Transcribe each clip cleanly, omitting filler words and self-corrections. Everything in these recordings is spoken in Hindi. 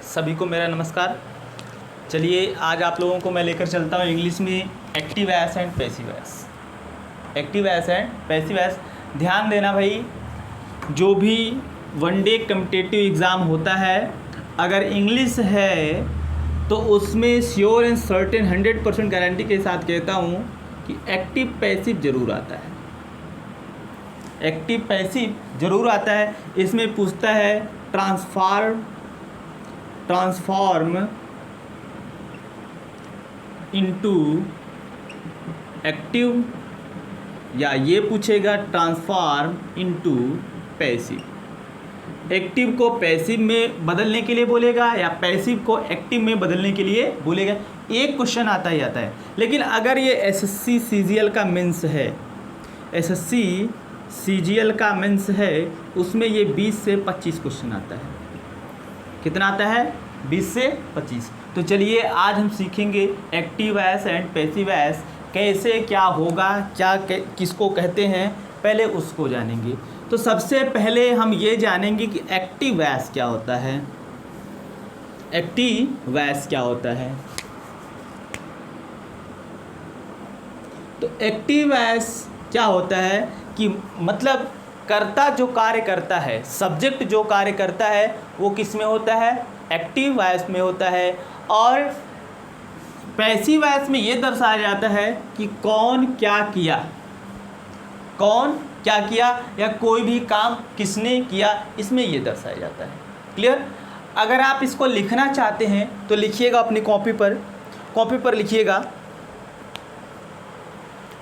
सभी को मेरा नमस्कार। चलिए आज आप लोगों को मैं लेकर चलता हूँ इंग्लिश में active voice and passive voice. Active voice and passive voice, ध्यान देना भाई, जो भी वनडे कॉम्पिटिटिव एग्ज़ाम होता है अगर इंग्लिश है तो उसमें श्योर एंड सर्टेन 100% गारंटी के साथ कहता हूँ कि एक्टिव पैसिव ज़रूर आता है। एक्टिव पैसिव ज़रूर आता है। इसमें पूछता है ट्रांसफॉर्म इनटू एक्टिव, या ये पूछेगा ट्रांसफॉर्म इनटू पैसिव। एक्टिव को पैसिव में बदलने के लिए बोलेगा या पैसिव को एक्टिव में बदलने के लिए बोलेगा। एक क्वेश्चन आता ही आता है। लेकिन अगर ये एसएससी सीजीएल का मेंस है, एसएससी सीजीएल का मेंस है, उसमें ये 20 से 25 क्वेश्चन आता है। कितना आता है? 20 से 25। तो चलिए आज हम सीखेंगे active voice and passive voice कैसे, क्या होगा, क्या किसको कहते हैं, पहले उसको जानेंगे। तो सबसे पहले हम ये जानेंगे कि एक्टिव वॉइस क्या होता है। एक्टिव वॉइस क्या होता है? तो एक्टिव वॉइस क्या होता है कि मतलब कर्ता जो कार्य करता है, सब्जेक्ट जो कार्य करता है वो किस में होता है? एक्टिव वॉइस में होता है। और पैसिव वॉइस में ये दर्शाया जाता है कि कौन क्या किया, कौन क्या किया या कोई भी काम किसने किया, इसमें ये दर्शाया जाता है। क्लियर? अगर आप इसको लिखना चाहते हैं तो लिखिएगा अपनी कॉपी पर लिखिएगा,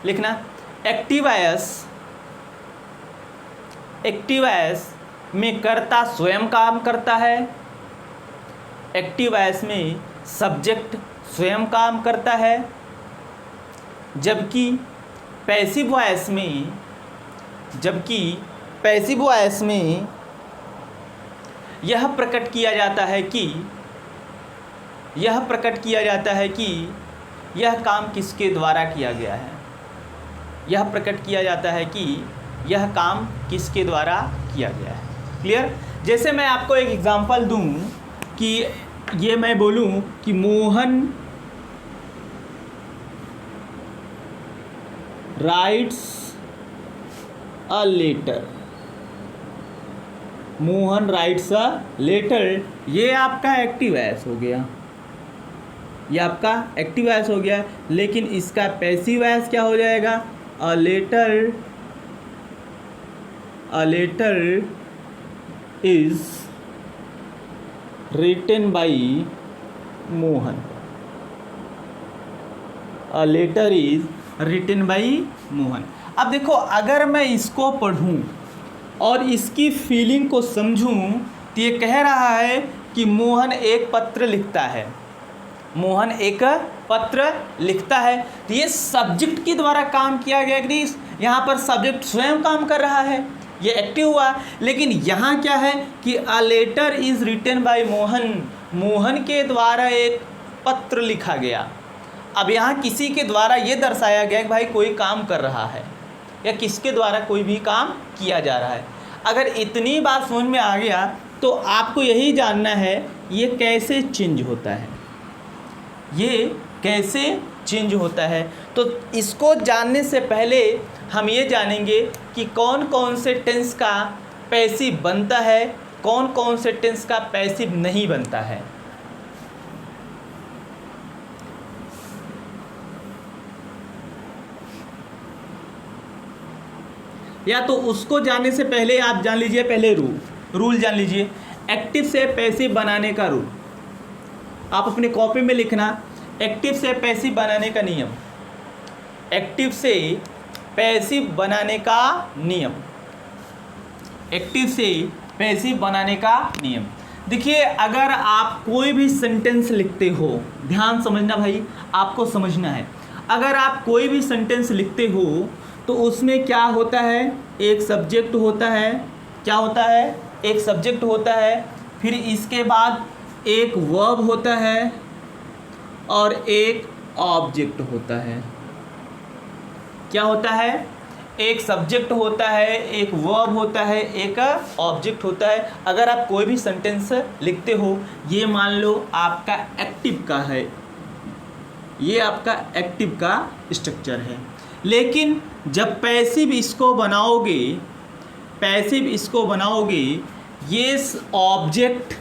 लिखना एक्टिव वॉइस में कर्ता स्वयं काम करता है। एक्टिव वॉइस में सब्जेक्ट स्वयं काम करता है, जबकि पैसिव वॉइस में यह प्रकट किया जाता है कि यह काम किसके द्वारा किया गया है। यह प्रकट किया जाता है कि यह काम किसके द्वारा किया गया है। क्लियर? जैसे मैं आपको एक एग्जांपल दूं कि ये मैं बोलूं कि Mohan writes a letter, Mohan writes a letter, ये आपका एक्टिव वॉइस हो गया, ये आपका एक्टिव वॉइस हो गया। लेकिन इसका पैसिव वॉइस क्या हो जाएगा? A letter is written by Mohan. A letter is written by Mohan. अब देखो, अगर मैं इसको पढ़ूं और इसकी फीलिंग को समझूं तो ये कह रहा है कि मोहन एक पत्र लिखता है, मोहन एक पत्र लिखता है। तो ये सब्जेक्ट के द्वारा काम किया गया कि नहीं? यहाँ पर सब्जेक्ट स्वयं काम कर रहा है, ये एक्टिव हुआ। लेकिन यहाँ क्या है कि a letter is written by Mohan, Mohan के द्वारा एक पत्र लिखा गया। अब यहाँ किसी के द्वारा ये दर्शाया गया कि भाई कोई काम कर रहा है या किसके द्वारा कोई भी काम किया जा रहा है। अगर इतनी बात समझ में आ गया तो आपको यही जानना है ये कैसे चेंज होता है, ये कैसे चेंज होता है। तो इसको जानने से पहले हम ये जानेंगे कि कौन कौन से टेंस का पैसिव बनता है, कौन कौन से टेंस का पैसिव नहीं बनता है। या तो उसको जानने से पहले आप जान लीजिए, पहले रूल जान लीजिए एक्टिव से पैसिव बनाने का रूल। आप अपनी कॉपी में लिखना, एक्टिव से पैसिव बनाने का नियम, एक्टिव से पैसिव बनाने का नियम, एक्टिव से पैसिव बनाने का नियम। देखिए, अगर आप कोई भी सेंटेंस लिखते हो, ध्यान समझना भाई, आपको समझना है। अगर आप कोई भी सेंटेंस लिखते हो तो उसमें क्या होता है? एक सब्जेक्ट होता है। क्या होता है? एक सब्जेक्ट होता है, फिर इसके बाद एक वर्ब होता है और एक ऑब्जेक्ट होता है। क्या होता है? एक सब्जेक्ट होता है, एक वर्ब होता है, एक ऑब्जेक्ट होता है। अगर आप कोई भी सेंटेंस लिखते हो, ये मान लो आपका एक्टिव का है, ये आपका एक्टिव का स्ट्रक्चर है। लेकिन जब पैसिव इसको बनाओगे, ये ऑब्जेक्ट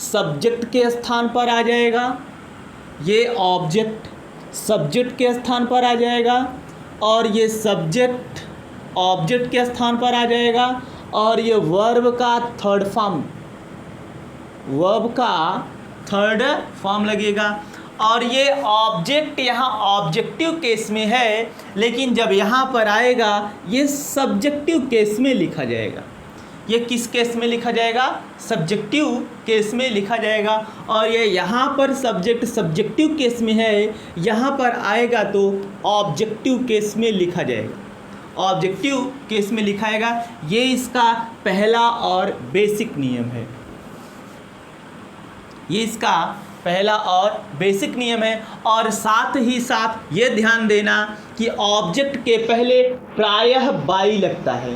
सब्जेक्ट के स्थान पर आ जाएगा, ये ऑब्जेक्ट सब्जेक्ट के स्थान पर आ जाएगा, और ये सब्जेक्ट ऑब्जेक्ट के स्थान पर आ जाएगा, और ये वर्ब का थर्ड फॉर्म लगेगा। और ये ऑब्जेक्ट यहाँ ऑब्जेक्टिव केस में है, लेकिन जब यहाँ पर आएगा ये सब्जेक्टिव केस में लिखा जाएगा। ये किस केस में लिखा जाएगा? सब्जेक्टिव केस में लिखा जाएगा। और ये यहाँ पर सब्जेक्ट सब्जेक्टिव केस में है, यहाँ पर आएगा तो ऑब्जेक्टिव केस में लिखा जाएगा, ऑब्जेक्टिव केस में लिखाएगा। ये इसका पहला और बेसिक नियम है, ये इसका पहला और बेसिक नियम है। और साथ ही साथ ये ध्यान देना कि ऑब्जेक्ट के पहले प्रायः बाई लगता है,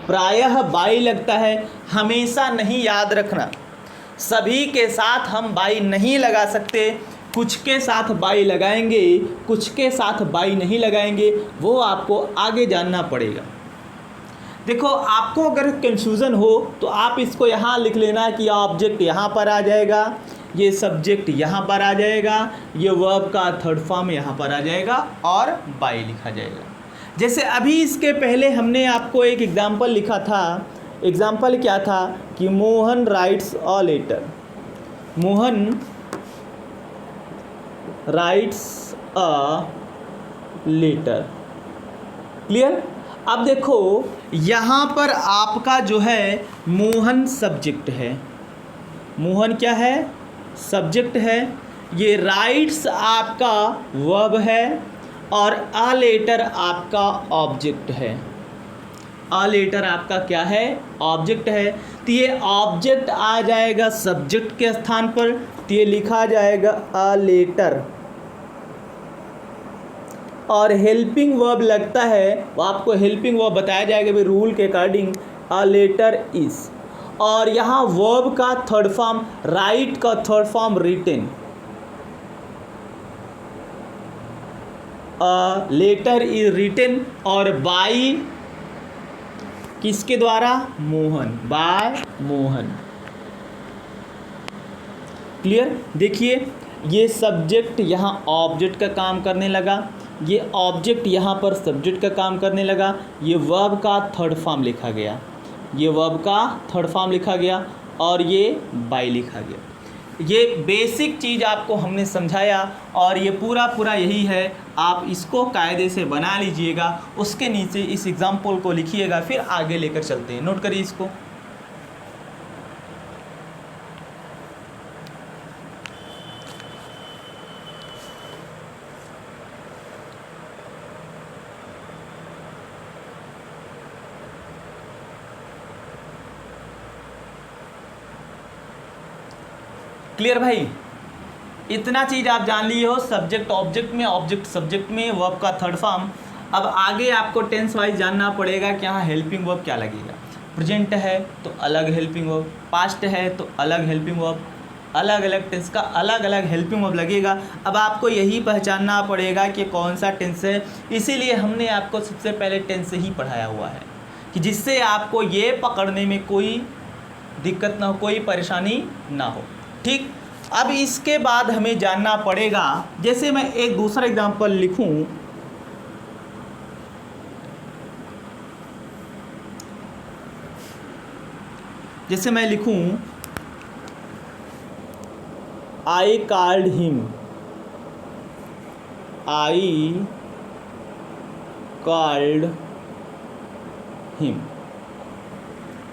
प्रायः बाई लगता है, हमेशा नहीं, याद रखना। सभी के साथ हम बाई नहीं लगा सकते, कुछ के साथ बाई लगाएंगे, कुछ के साथ बाई नहीं लगाएंगे, वो आपको आगे जानना पड़ेगा। देखो, आपको अगर कंफ्यूजन हो तो आप इसको यहाँ लिख लेना कि ऑब्जेक्ट यहाँ पर आ जाएगा, ये सब्जेक्ट यहाँ पर आ जाएगा, ये वर्ब का थर्ड फॉर्म यहाँ पर आ जाएगा और बाई लिखा जाएगा। जैसे अभी इसके पहले हमने आपको एक एग्जाम्पल लिखा था। एग्जाम्पल क्या था कि Mohan writes a letter, Mohan writes a letter. Clear? अब देखो, यहाँ पर आपका जो है मोहन सब्जेक्ट है, मोहन क्या है? सब्जेक्ट है। ये राइट्स आपका वर्ब है और अ लेटर आपका ऑब्जेक्ट है, अ लेटर आपका क्या है? ऑब्जेक्ट है। तो ये ऑब्जेक्ट आ जाएगा सब्जेक्ट के स्थान पर, तो ये लिखा जाएगा अ लेटर। और हेल्पिंग वर्ब लगता है, वो आपको हेल्पिंग वर्ब बताया जाएगा भाई रूल के अकॉर्डिंग, अ लेटर इज। और यहाँ वर्ब का थर्ड फॉर्म, राइट का third form written, letter is written. और बाय किसके द्वारा? मोहन, बाय मोहन। क्लियर? देखिए, ये सब्जेक्ट यहाँ ऑब्जेक्ट का काम करने लगा, ये ऑब्जेक्ट यहाँ पर सब्जेक्ट का काम करने लगा, ये वर्ब का थर्ड फॉर्म लिखा गया, ये वर्ब का थर्ड फॉर्म लिखा गया, और ये बाय लिखा गया। ये बेसिक चीज़ आपको हमने समझाया, और ये पूरा यही है। आप इसको कायदे से बना लीजिएगा, उसके नीचे इस एग्जाम्पल को लिखिएगा, फिर आगे लेकर चलते हैं। नोट करिए इसको। क्लियर भाई? इतना चीज़ आप जान लिए हो, सब्जेक्ट ऑब्जेक्ट में, ऑब्जेक्ट सब्जेक्ट में, वर्ब का थर्ड फॉर्म। अब आगे आपको टेंस वाइज जानना पड़ेगा कि यहाँ हेल्पिंग वर्ब क्या लगेगा। प्रेजेंट है तो अलग हेल्पिंग वर्ब, पास्ट है तो अलग हेल्पिंग वर्ब, अलग अलग टेंस का अलग अलग हेल्पिंग वर्ब लगेगा। अब आपको यही पहचानना पड़ेगा कि कौन सा टेंस है। इसीलिए हमने आपको सबसे पहले टेंस ही पढ़ाया हुआ है, कि जिससे आपको ये पकड़ने में कोई दिक्कत ना हो, कोई परेशानी ना हो। ठीक, अब इसके बाद हमें जानना पड़ेगा, जैसे मैं एक दूसरा एग्जांपल लिखूं, जैसे मैं लिखूं I called him, I called him.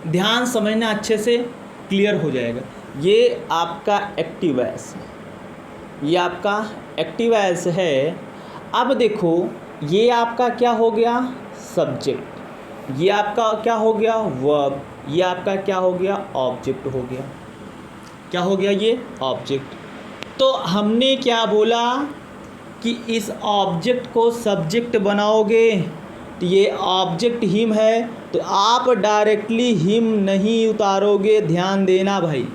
ध्यान समझना, अच्छे से क्लियर हो जाएगा। ये आपका एक्टिव वॉइस है, ये आपका एक्टिव वॉइस है। अब देखो, ये आपका क्या हो गया? सब्जेक्ट। ये आपका क्या हो गया? वर्ब। ये आपका क्या हो गया? ऑब्जेक्ट हो गया। क्या हो गया? ये ऑब्जेक्ट। तो हमने क्या बोला कि इस ऑब्जेक्ट को सब्जेक्ट बनाओगे तो ये ऑब्जेक्ट हिम है, तो आप डायरेक्टली हिम नहीं उतारोगे, ध्यान देना भाई,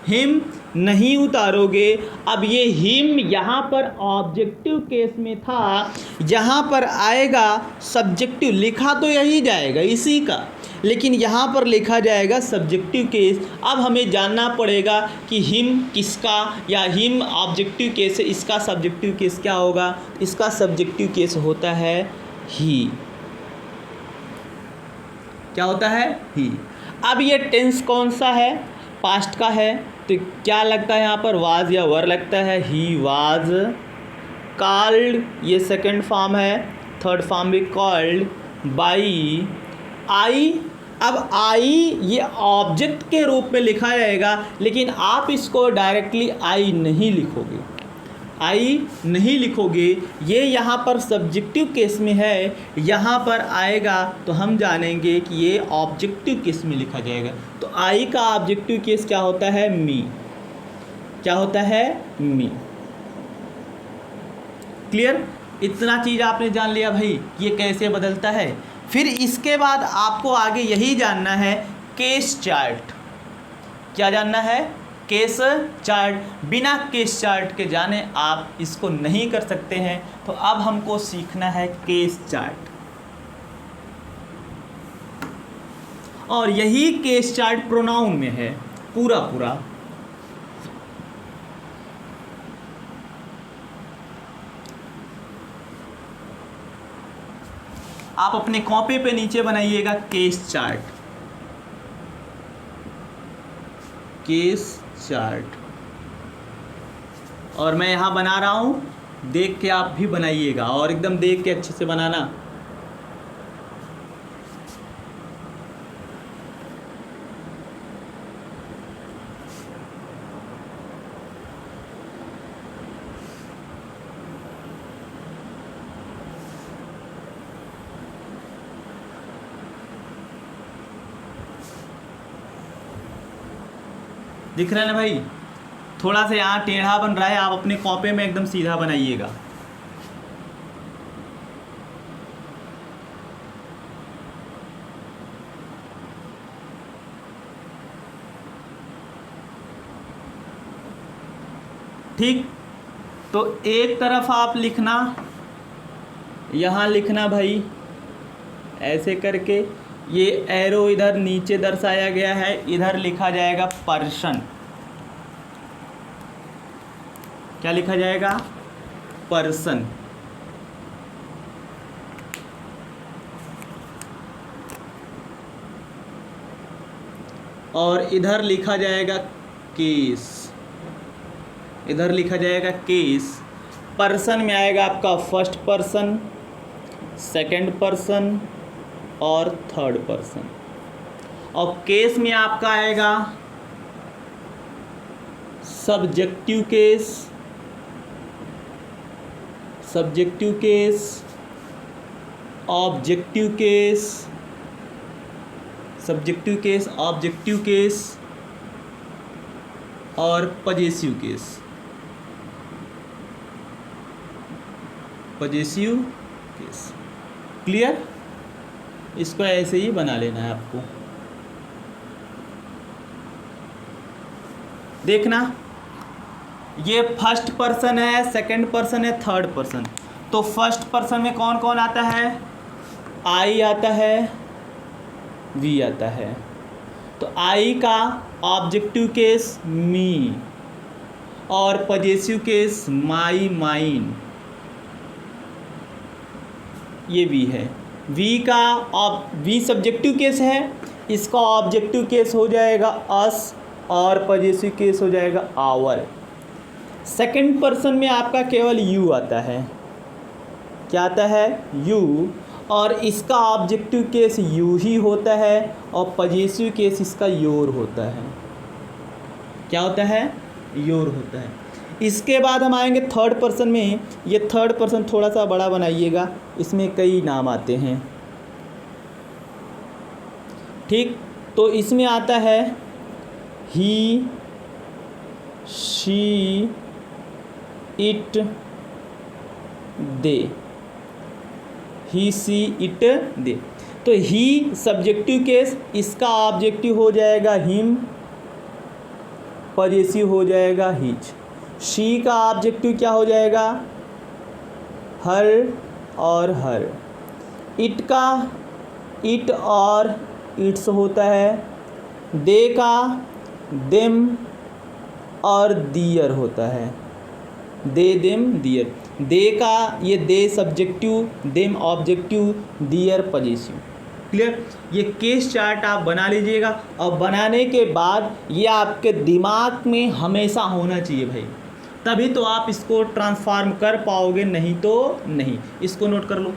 हिम नहीं उतारोगे। अब ये हिम यहाँ पर ऑब्जेक्टिव केस में था, यहाँ पर आएगा सब्जेक्टिव, लिखा तो यही जाएगा इसी का, लेकिन यहाँ पर लिखा जाएगा सब्जेक्टिव केस। अब हमें जानना पड़ेगा कि हिम किसका, या हिम ऑब्जेक्टिव केस है, इसका सब्जेक्टिव केस क्या होगा। इसका सब्जेक्टिव केस होता है ही। क्या होता है? ही। अब ये टेंस कौन सा है? पास्ट का है, तो क्या लगता है यहाँ पर? वाज या वर लगता है। ही वाज कॉल्ड, ये सेकंड फॉर्म है, थर्ड फॉर्म भी कॉल्ड बाई आई। अब आई ये ऑब्जेक्ट के रूप में लिखा जाएगा, लेकिन आप इसको डायरेक्टली आई नहीं लिखोगे, आई नहीं लिखोगे, ये यहाँ पर सब्जेक्टिव केस में है, यहाँ पर आएगा तो हम जानेंगे कि ये ऑब्जेक्टिव केस में लिखा जाएगा। तो आई का ऑब्जेक्टिव केस क्या होता है? मी। क्या होता है? मी। क्लियर? इतना चीज़ आपने जान लिया भाई, ये कैसे बदलता है। फिर इसके बाद आपको आगे यही जानना है, केस चार्ट। क्या जानना है? Case chart. बिना केस चार्ट के जाने आप इसको नहीं कर सकते हैं, तो अब हमको सीखना है केस चार्ट। और यही केस चार्ट प्रोनाउन में है पूरा पूरा। आप अपने कॉपी पे नीचे बनाइएगा केस चार्ट, केस चार्ट। और मैं यहाँ बना रहा हूँ, देख के आप भी बनाइएगा, और एकदम देख के अच्छे से बनाना। दिख रहा है ना भाई? थोड़ा सा यहाँ टेढ़ा बन रहा है, आप अपने कॉपी में एकदम सीधा बनाइएगा। ठीक, तो एक तरफ आप लिखना, यहाँ लिखना भाई ऐसे करके, ये एरो इधर नीचे दर्शाया गया है, इधर लिखा जाएगा पर्सन। क्या लिखा जाएगा? पर्सन। और इधर लिखा जाएगा केस, इधर लिखा जाएगा केस। पर्सन में आएगा आपका फर्स्ट पर्सन, सेकंड पर्सन और थर्ड पर्सन। और केस में आपका आएगा subjective case, subjective case, objective case, subjective case, objective case और possessive case, possessive case. Clear? इसको ऐसे ही बना लेना है आपको। देखना, ये फर्स्ट पर्सन है, सेकंड पर्सन है, थर्ड पर्सन। तो फर्स्ट पर्सन में कौन कौन आता है? आई आता है, वी आता है। तो आई का ऑब्जेक्टिव केस मी, और पजेसिव केस माई, माइन, ये वी है। वी का वी सब्जेक्टिव केस है, इसका ऑब्जेक्टिव केस हो जाएगा अस, और पजेसिव केस हो जाएगा आवर। सेकंड पर्सन में आपका केवल यू आता है। क्या आता है? यू। और इसका ऑब्जेक्टिव केस यू ही होता है, और पजेसिव केस इसका योर होता है। क्या होता है? योर होता है। इसके बाद हम आएंगे थर्ड पर्सन में। ये थर्ड पर्सन थोड़ा सा बड़ा बनाइएगा, इसमें कई नाम आते हैं। ठीक, तो इसमें आता है he, she, it, they. He she it they. तो ही सब्जेक्टिव केस, इसका ऑब्जेक्टिव हो जाएगा हिम, पॉजेसिव हो जाएगा हिज। शी का ऑब्जेक्टिव क्या हो जाएगा, हर और हर। इट का इट और इट्स होता है। दे का देम और दियर होता है, दे देम दियर। दे का ये दे सब्जेक्टिव, देम ऑब्जेक्टिव, दियर पॉजेसिव। क्लियर। ये केस चार्ट आप बना लीजिएगा और बनाने के बाद ये आपके दिमाग में हमेशा होना चाहिए भाई, तभी तो आप इसको ट्रांसफॉर्म कर पाओगे, नहीं तो नहीं। इसको नोट कर लो।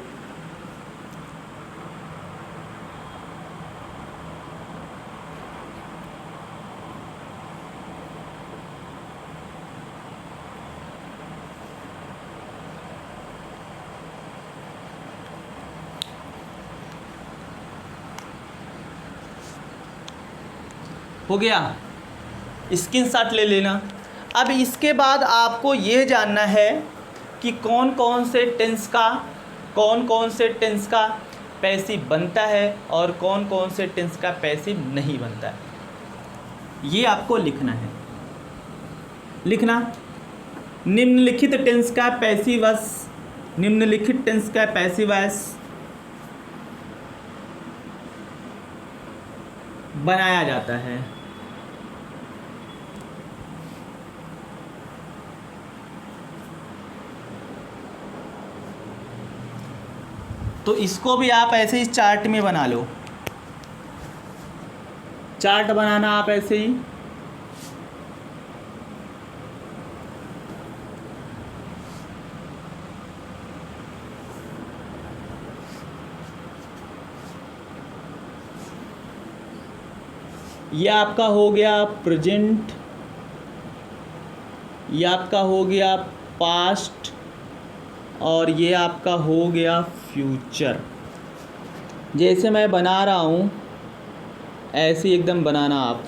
हो गया, स्क्रीनशॉट ले लेना। अब इसके बाद आपको ये जानना है कि कौन कौन से टेंस का पैसिव बनता है और कौन कौन से टेंस का पैसिव नहीं बनता है। ये आपको लिखना है। लिखना, निम्नलिखित टेंस का पैसिव वॉइस, निम्नलिखित टेंस का पैसिव वॉइस बनाया जाता है। तो इसको भी आप ऐसे ही चार्ट में बना लो। चार्ट बनाना आप ऐसे ही, ये आपका हो गया प्रेजेंट, ये आपका हो गया पास्ट और ये आपका हो गया फ्यूचर। जैसे मैं बना रहा हूँ ऐसे ही एकदम बनाना आप।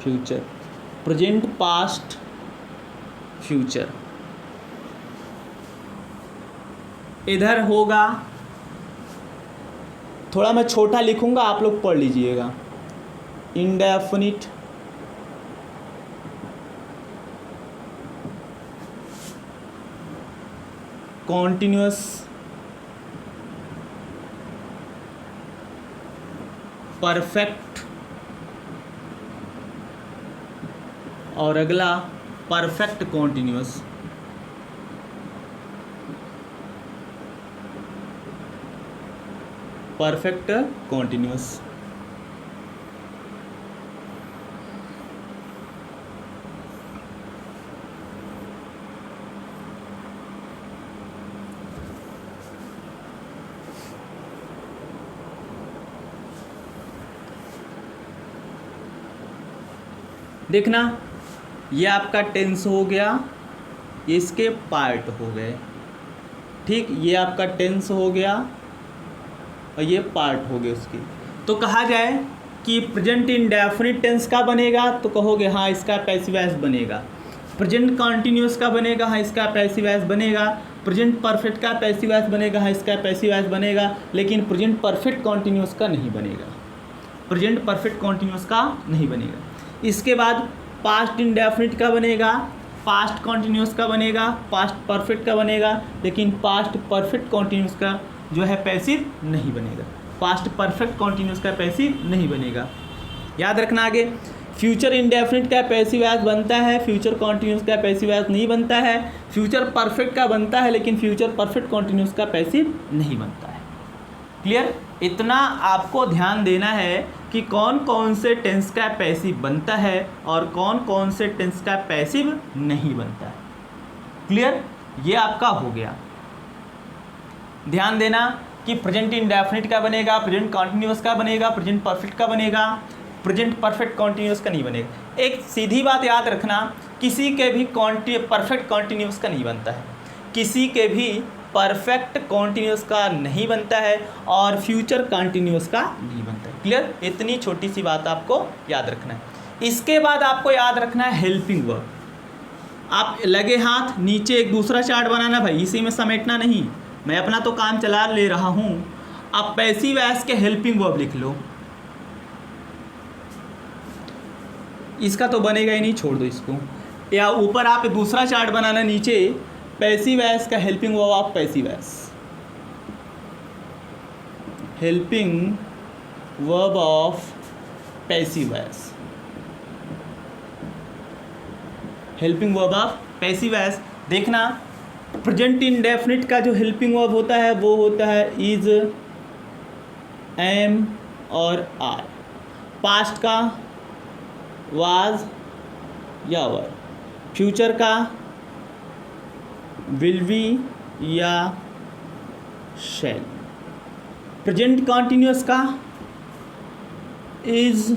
Future, present, past, future. इधर होगा, थोड़ा मैं छोटा लिखूंगा, आप लोग पढ़ लीजिएगा। इंडेफिनिट, कॉन्टिन्यूअस, परफेक्ट और अगला परफेक्ट कॉन्टिन्यूअस। Perfect continuous. देखना, ये आपका टेंस हो गया, ये इसके पार्ट हो गए। ठीक, ये आपका टेंस हो गया और ये पार्ट हो गए उसकी। तो कहा जाए कि प्रेजेंट इंडेफिनिट टेंस का बनेगा तो कहोगे हाँ इसका पैसिव वॉइस बनेगा। प्रेजेंट कॉन्टिन्यूअस का बनेगा, हाँ इसका पैसिव वॉइस बनेगा। प्रेजेंट परफेक्ट का पैसिव वॉइस बनेगा, हाँ इसका पैसिव वॉइस बनेगा। लेकिन प्रेजेंट परफेक्ट कॉन्टिन्यूअस का नहीं बनेगा, प्रेजेंट परफेक्ट कॉन्टिन्यूअस का नहीं बनेगा। इसके बाद पास्ट इंडेफिनिट का बनेगा, पास्ट कॉन्टिन्यूअस का बनेगा, पास्ट परफेक्ट का बनेगा। लेकिन पास्ट परफेक्ट कॉन्टिन्यूअस का जो है पैसिव नहीं बनेगा, पास्ट परफेक्ट कॉन्टिन्यूअस का पैसिव नहीं बनेगा। याद रखना आगे, फ्यूचर इंडेफिनिट का पैसिव वॉइस बनता है, फ्यूचर कॉन्टिन्यूअस का पैसिव वॉइस नहीं बनता है। फ्यूचर परफेक्ट का बनता है लेकिन फ्यूचर परफेक्ट कॉन्टिन्यूअस का पैसिव नहीं बनता है। क्लियर। इतना आपको ध्यान देना है कि कौन कौन से टेंस का पैसिव बनता है और कौन कौन से टेंस का पैसिव नहीं बनता है। क्लियर, ये आपका हो गया। ध्यान देना कि प्रेजेंट इंडेफिनिट का बनेगा, प्रेजेंट कॉन्टिन्यूअस का बनेगा, प्रेजेंट परफेक्ट का बनेगा, प्रेजेंट परफेक्ट कॉन्टिन्यूअस का नहीं बनेगा। एक सीधी बात याद रखना, किसी के भी परफेक्ट कॉन्टिन्यूअस का नहीं बनता है, किसी के भी परफेक्ट कॉन्टिन्यूअस का नहीं बनता है और फ्यूचर कॉन्टिन्यूअस का नहीं बनता है। क्लियर, इतनी छोटी सी बात आपको याद रखना है। इसके बाद आपको याद रखना है हेल्पिंग वर्ब। आप लगे हाथ नीचे एक दूसरा चार्ट बनाना भाई, इसी में समेटना नहीं, मैं अपना तो काम चला ले रहा हूँ। आप पैसिव वॉइस के हेल्पिंग वर्ब लिख लो, इसका तो बनेगा ही नहीं, छोड़ दो इसको। या ऊपर आप दूसरा चार्ट बनाना, नीचे पैसिव वॉइस का हेल्पिंग वर्ब, आप passive voice helping verb of passive voice, helping verb of passive voice. देखना प्रेजेंट इंडेफिनिट का जो हेल्पिंग वर्ब होता है वो होता है इज, एम और आर। पास्ट का वाज या वर, फ्यूचर का विल बी या शैल, प्रेजेंट कॉन्टिन्यूअस का इज,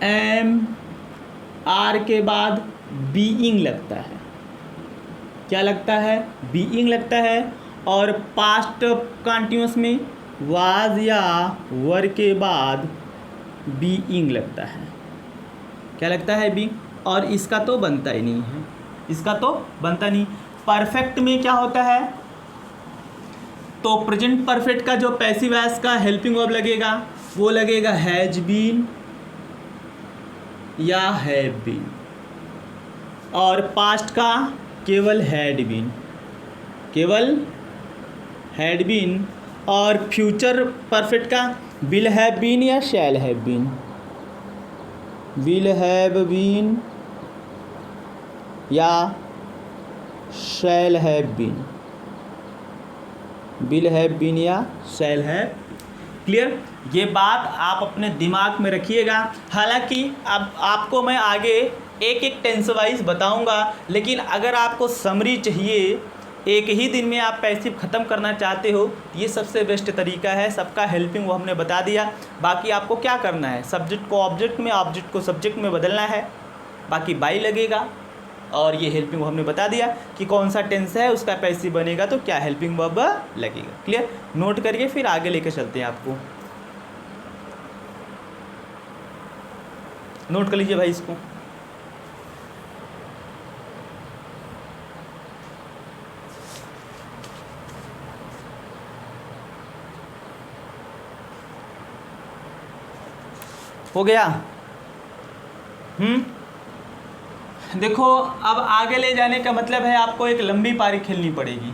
एम, आर के बाद बीइंग लगता है, क्या लगता है, बीइंग लगता है। और पास्ट कॉन्टिन्यूअस में वाज या वर के बाद बीइंग लगता है, क्या लगता है, बी। और इसका तो बनता ही नहीं है, इसका तो बनता नहीं। परफेक्ट में क्या होता है, तो प्रेजेंट परफेक्ट का जो पैसिव वॉइस का हेल्पिंग वर्ब लगेगा वो लगेगा हैज बीन या हैव बीन, और पास्ट का केवल हैड बीन, केवल हैड बीन। और फ्यूचर परफेक्ट का विल हैव बीन या shall have been, will have been या shall have been, will have been या शैल हैव। क्लियर, ये बात आप अपने दिमाग में रखिएगा। हालांकि अब आपको मैं आगे एक एक टेंस वाइज बताऊंगा, लेकिन अगर आपको समरी चाहिए, एक ही दिन में आप पैसिव ख़त्म करना चाहते हो, ये सबसे बेस्ट तरीका है। सबका हेल्पिंग वो हमने बता दिया। बाकी आपको क्या करना है, सब्जेक्ट को ऑब्जेक्ट में, ऑब्जेक्ट को सब्जेक्ट में बदलना है, बाकी बाई लगेगा। और ये हेल्पिंग वर्ब हमने बता दिया कि कौन सा टेंस है उसका पैसिव बनेगा तो क्या हेल्पिंग वर्ब लगेगा। क्लियर, नोट करिए, फिर आगे लेकर चलते हैं। आपको नोट कर लीजिए भाई इसको। हो गया। देखो, अब आगे ले जाने का मतलब है आपको एक लंबी पारी खेलनी पड़ेगी,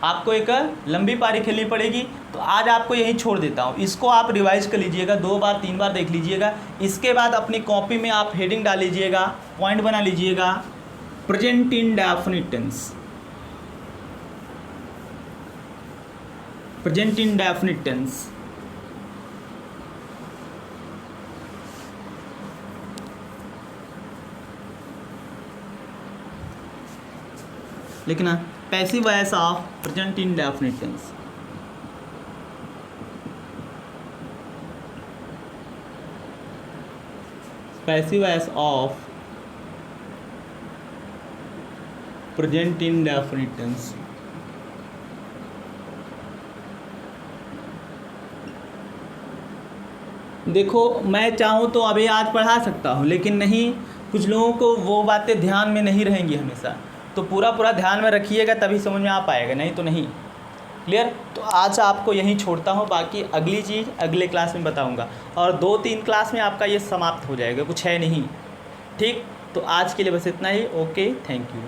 आपको एक लंबी पारी खेलनी पड़ेगी। तो आज आपको यहीं छोड़ देता हूँ, इसको आप रिवाइज कर लीजिएगा, 2 बार 3 बार देख लीजिएगा। इसके बाद अपनी कॉपी में आप हेडिंग डाल लीजिएगा, पॉइंट बना लीजिएगा, present indefinite tense, present indefinite tense. लिखना passive voice of present indefinite tense. Passive voice of present indefinite tense. देखो, मैं चाहूँ तो अभी आज पढ़ा सकता हूँ, लेकिन नहीं, कुछ लोगों को वो बातें ध्यान में नहीं रहेंगी हमेशा। तो पूरा ध्यान में रखिएगा, तभी समझ में आ पाएगा, नहीं तो नहीं। क्लियर, तो आज आपको यहीं छोड़ता हूँ, बाकी अगली चीज़ अगले क्लास में बताऊँगा। और 2-3 क्लास में आपका ये समाप्त हो जाएगा, कुछ है नहीं। ठीक, तो आज के लिए बस इतना ही। Okay, thank you.